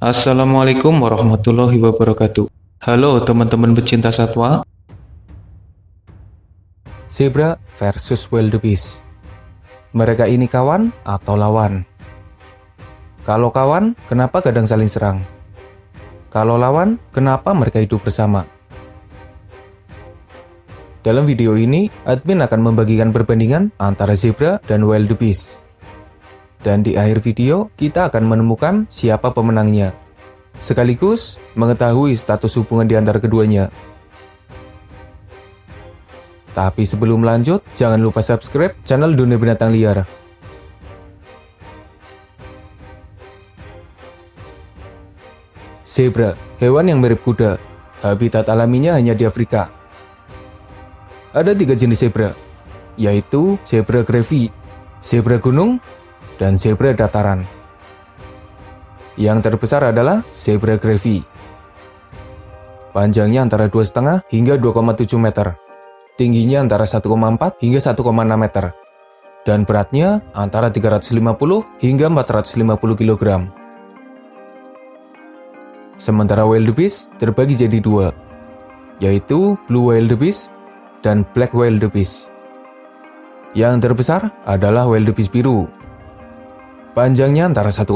Assalamualaikum warahmatullahi wabarakatuh. Halo teman-teman pecinta satwa. Zebra versus wildebeest. Mereka ini kawan atau lawan? Kalau kawan, kenapa kadang saling serang? Kalau lawan, kenapa mereka hidup bersama? Dalam video ini, admin akan membagikan perbandingan antara zebra dan wildebeest. Dan di akhir video, kita akan menemukan siapa pemenangnya. Sekaligus mengetahui status hubungan di antara keduanya. Tapi sebelum lanjut, jangan lupa subscribe channel Dunia Binatang Liar. Zebra, hewan yang mirip kuda. Habitat alaminya hanya di Afrika. Ada 3 jenis zebra, yaitu zebra grevyh, zebra gunung, dan zebra dataran. Yang terbesar adalah zebra grevyh. Panjangnya antara 2,5 hingga 2,7 meter. Tingginya antara 1,4 hingga 1,6 meter. Dan beratnya antara 350 hingga 450 kg. Sementara wildebeest terbagi jadi 2, yaitu blue wildebeest dan black wildebeest. Yang terbesar adalah wildebeest biru. Panjangnya antara 1,7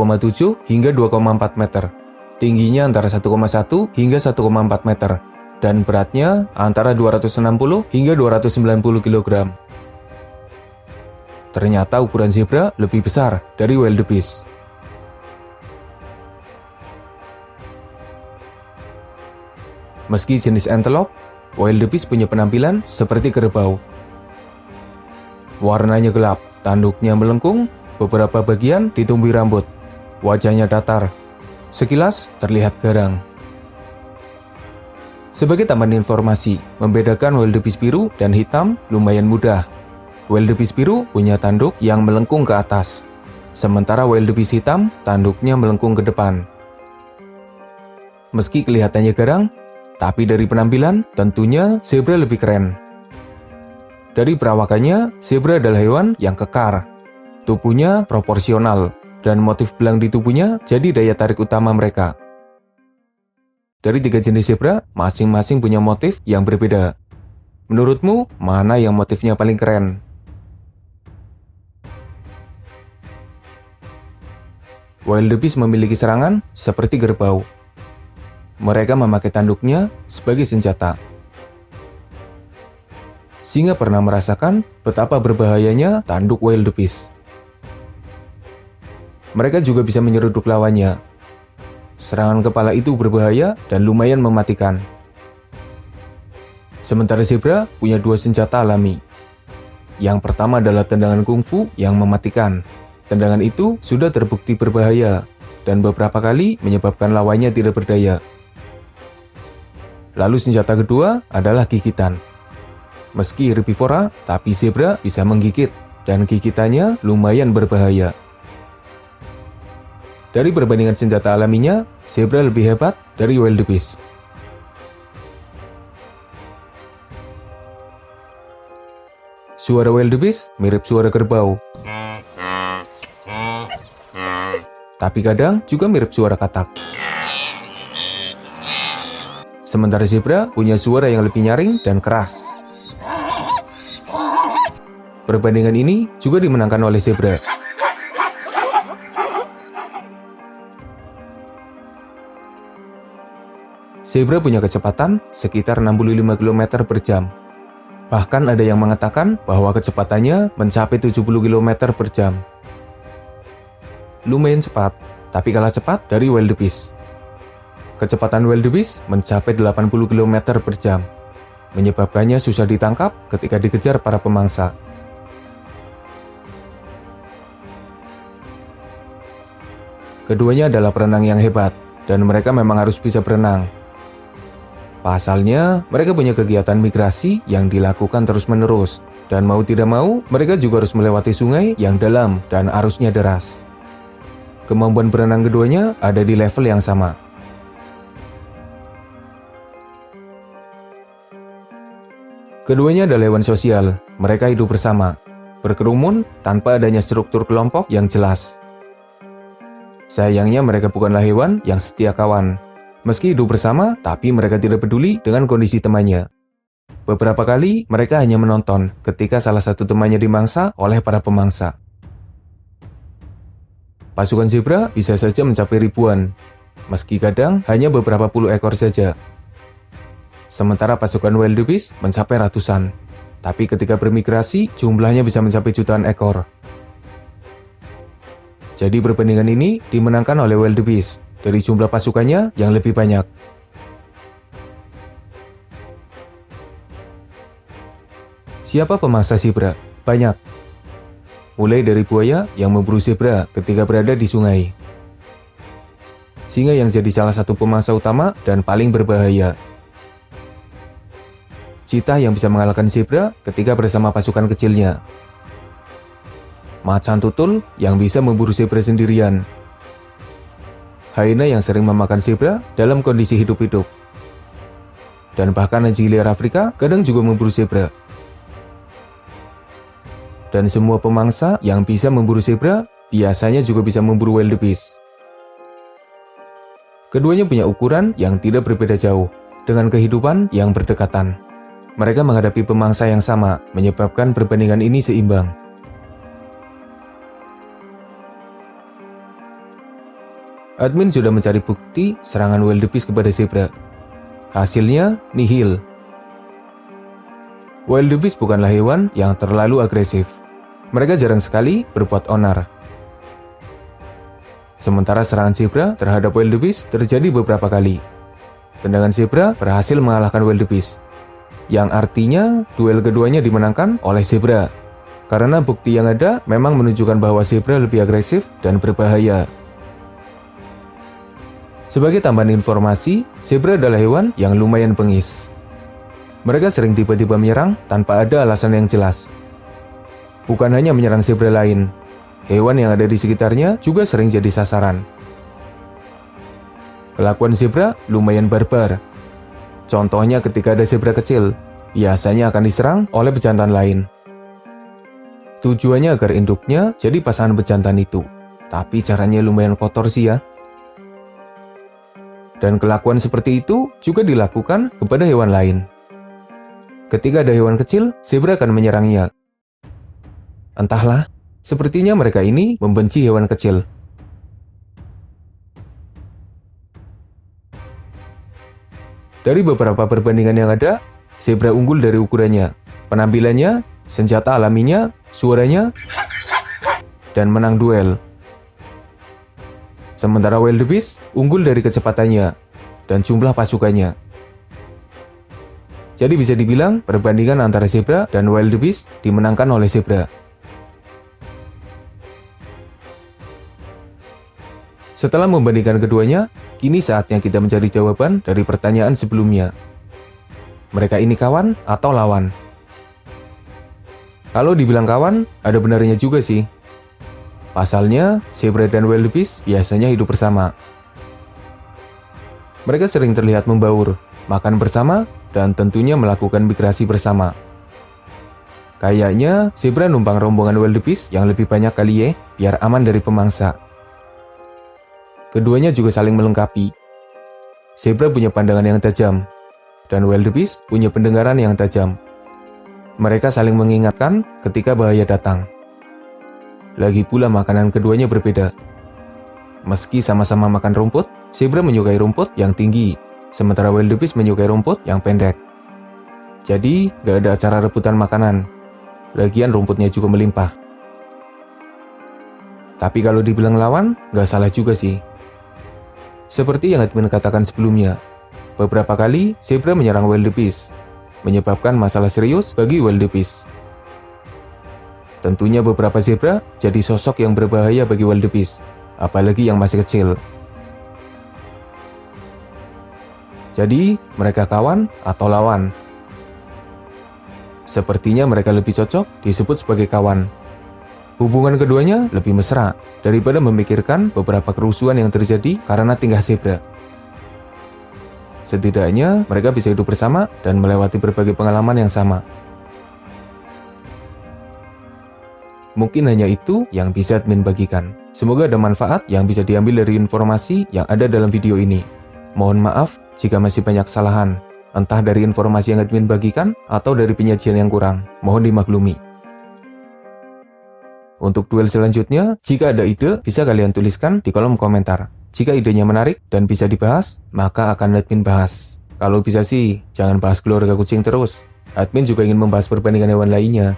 hingga 2,4 meter. Tingginya antara 1,1 hingga 1,4 meter. Dan beratnya antara 260 hingga 290 kg. Ternyata ukuran zebra lebih besar dari wildebeest. Meski jenis antelope, wildebeest punya penampilan seperti kerbau. Warnanya gelap, tanduknya melengkung, beberapa bagian ditumbuhi rambut, wajahnya datar, sekilas terlihat garang. Sebagai tambahan informasi, membedakan wildebeest biru dan hitam lumayan mudah. Wildebeest biru punya tanduk yang melengkung ke atas, sementara wildebeest hitam tanduknya melengkung ke depan. Meski kelihatannya garang, tapi dari penampilan tentunya zebra lebih keren. Dari perawakannya, zebra adalah hewan yang kekar. Tubuhnya proporsional, dan motif belang di tubuhnya jadi daya tarik utama mereka. Dari 3 jenis zebra, masing-masing punya motif yang berbeda. Menurutmu, mana yang motifnya paling keren? Wildebeest memiliki serangan seperti kerbau. Mereka memakai tanduknya sebagai senjata. Singa pernah merasakan betapa berbahayanya tanduk wildebeest. Mereka juga bisa menyeruduk lawannya. Serangan kepala itu berbahaya dan lumayan mematikan. Sementara zebra punya 2 senjata alami. Yang pertama adalah tendangan kungfu yang mematikan. Tendangan itu sudah terbukti berbahaya dan beberapa kali menyebabkan lawannya tidak berdaya. Lalu senjata kedua adalah gigitan. Meski herbivora, tapi zebra bisa menggigit dan gigitannya lumayan berbahaya. Dari perbandingan senjata alaminya, zebra lebih hebat dari wildebeest. Suara wildebeest mirip suara kerbau, tapi kadang juga mirip suara katak. Sementara zebra punya suara yang lebih nyaring dan keras. Perbandingan ini juga dimenangkan oleh zebra. Zebra punya kecepatan sekitar 65 km per jam. Bahkan ada yang mengatakan bahwa kecepatannya mencapai 70 km per jam. Lumayan cepat, tapi kalah cepat dari wildebeest. Kecepatan wildebeest mencapai 80 km per jam, menyebabkannya susah ditangkap ketika dikejar para pemangsa. Keduanya adalah perenang yang hebat, dan mereka memang harus bisa berenang. Pasalnya, mereka punya kegiatan migrasi yang dilakukan terus-menerus, dan mau tidak mau, mereka juga harus melewati sungai yang dalam dan arusnya deras. Kemampuan berenang keduanya ada di level yang sama. Keduanya adalah hewan sosial, mereka hidup bersama, berkerumun tanpa adanya struktur kelompok yang jelas. Sayangnya mereka bukanlah hewan yang setia kawan. Meski hidup bersama, tapi mereka tidak peduli dengan kondisi temannya. Beberapa kali mereka hanya menonton ketika salah satu temannya dimangsa oleh para pemangsa. Pasukan zebra bisa saja mencapai ribuan, meski kadang hanya beberapa puluh ekor saja. Sementara pasukan wildebeest mencapai ratusan, tapi ketika bermigrasi jumlahnya bisa mencapai jutaan ekor. Jadi perbandingan ini dimenangkan oleh wildebeest dari jumlah pasukannya yang lebih banyak. Siapa pemangsa zebra? Banyak. Mulai dari buaya yang memburu zebra ketika berada di sungai. Singa yang jadi salah satu pemangsa utama dan paling berbahaya. Cheetah yang bisa mengalahkan zebra ketika bersama pasukan kecilnya. Macan tutul yang bisa memburu zebra sendirian. Hyena yang sering memakan zebra dalam kondisi hidup-hidup. Dan bahkan anjing liar Afrika kadang juga memburu zebra. Dan semua pemangsa yang bisa memburu zebra biasanya juga bisa memburu wildebeest. Keduanya punya ukuran yang tidak berbeda jauh, dengan kehidupan yang berdekatan. Mereka menghadapi pemangsa yang sama, menyebabkan perbandingan ini seimbang. Admin sudah mencari bukti serangan wildebeest kepada zebra. Hasilnya nihil. Wildebeest bukanlah hewan yang terlalu agresif. Mereka jarang sekali berbuat onar. Sementara serangan zebra terhadap wildebeest terjadi beberapa kali. Tendangan zebra berhasil mengalahkan wildebeest, yang artinya duel keduanya dimenangkan oleh zebra. Karena bukti yang ada memang menunjukkan bahwa zebra lebih agresif dan berbahaya. Sebagai tambahan informasi, zebra adalah hewan yang lumayan bengis. Mereka sering tiba-tiba menyerang tanpa ada alasan yang jelas. Bukan hanya menyerang zebra lain, hewan yang ada di sekitarnya juga sering jadi sasaran. Kelakuan zebra lumayan barbar. Contohnya ketika ada zebra kecil, biasanya akan diserang oleh bejantan lain. Tujuannya agar induknya jadi pasangan bejantan itu, tapi caranya lumayan kotor sih ya. Dan kelakuan seperti itu juga dilakukan kepada hewan lain. Ketika ada hewan kecil, zebra akan menyerangnya. Entahlah, sepertinya mereka ini membenci hewan kecil. Dari beberapa perbandingan yang ada, zebra unggul dari ukurannya, penampilannya, senjata alaminya, suaranya, dan menang duel. Sementara wildebeest unggul dari kecepatannya dan jumlah pasukannya. Jadi bisa dibilang perbandingan antara zebra dan wildebeest dimenangkan oleh zebra. Setelah membandingkan keduanya, kini saatnya kita mencari jawaban dari pertanyaan sebelumnya. Mereka ini kawan atau lawan? Kalau dibilang kawan, ada benarnya juga sih. Pasalnya, zebra dan wildebeest biasanya hidup bersama. Mereka sering terlihat membaur, makan bersama, dan tentunya melakukan migrasi bersama. Kayaknya zebra numpang rombongan wildebeest yang lebih banyak kali ya, biar aman dari pemangsa. Keduanya juga saling melengkapi. Zebra punya pandangan yang tajam, dan wildebeest punya pendengaran yang tajam. Mereka saling mengingatkan ketika bahaya datang. Lagi pula makanan keduanya berbeda. Meski sama-sama makan rumput, zebra menyukai rumput yang tinggi, sementara wildebeest menyukai rumput yang pendek. Jadi, gak ada acara rebutan makanan. Lagian rumputnya juga melimpah. Tapi kalau dibilang lawan, gak salah juga sih. Seperti yang admin katakan sebelumnya, beberapa kali zebra menyerang wildebeest, menyebabkan masalah serius bagi wildebeest. Tentunya beberapa zebra jadi sosok yang berbahaya bagi wildebeest, apalagi yang masih kecil. Jadi, mereka kawan atau lawan? Sepertinya mereka lebih cocok disebut sebagai kawan. Hubungan keduanya lebih mesra daripada memikirkan beberapa kerusuhan yang terjadi karena tingkah zebra. Setidaknya mereka bisa hidup bersama dan melewati berbagai pengalaman yang sama. Mungkin hanya itu yang bisa admin bagikan. Semoga ada manfaat yang bisa diambil dari informasi yang ada dalam video ini. Mohon maaf jika masih banyak kesalahan, entah dari informasi yang admin bagikan atau dari penyajian yang kurang. Mohon dimaklumi. Untuk duel selanjutnya, jika ada ide, bisa kalian tuliskan di kolom komentar. Jika idenya menarik dan bisa dibahas, maka akan admin bahas. Kalau bisa sih, jangan bahas keluarga kucing terus. Admin juga ingin membahas perbandingan hewan lainnya.